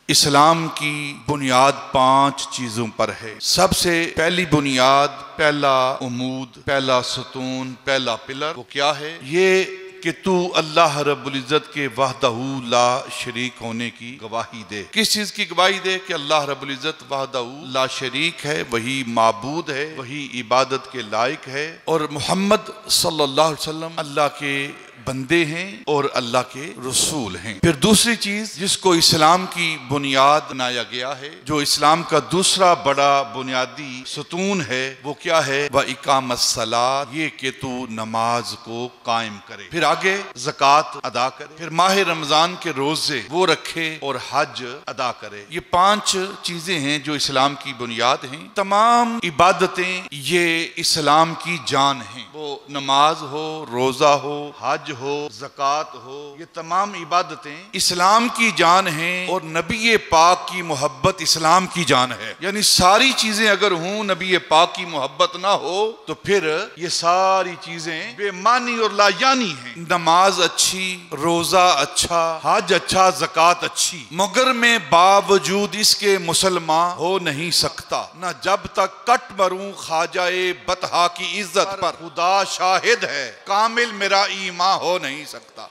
इस्लाम की बुनियाद 5 चीजों पर है। सबसे पहली बुनियाद, पहला उमूद, पहला सतून, पहला पिलर वो क्या है? ये कि तू अल्लाह रब्बुल इज्जत के वहदहू ला शरीक होने की गवाही दे। किस चीज की गवाही दे? कि अल्लाह रब्बुल इज्जत वहदहू ला शरीक है, वही माबूद है, वही इबादत के लायक है, और मोहम्मद सल्लल्लाहु अलैहि वसल्लम अल्लाह के बंदे हैं और अल्लाह के रसूल हैं। फिर दूसरी चीज जिसको इस्लाम की बुनियाद बनाया गया है, जो इस्लाम का दूसरा बड़ा बुनियादी सतून है, वो क्या है? वह इकामत सलात, ये कि तू नमाज को कायम करे, फिर आगे ज़कात अदा करे, फिर माह रमजान के रोजे वो रखे और हज अदा करे। ये 5 चीजें हैं जो इस्लाम की बुनियाद हैं। तमाम इबादतें ये इस्लाम की जान हैं। वो नमाज हो, रोजा हो, हज हो, ज़कात हो, ये तमाम इबादतें इस्लाम की जान हैं। और नबी पाक की मोहब्बत इस्लाम की जान है। यानी सारी चीजें अगर हों, नबी पाक की मोहब्बत ना हो तो फिर ये सारी चीजें बेमानी और लायानी हैं। नमाज अच्छी, रोजा अच्छा, हज अच्छा, ज़कात अच्छी, मगर में बावजूद इसके मुसलमान हो नहीं सकता। न जब तक कट मरूं ख्वाजाए बतहा की इज्जत पर, खुदा शाहिद है कामिल मेरा ईमान हो नहीं सकता।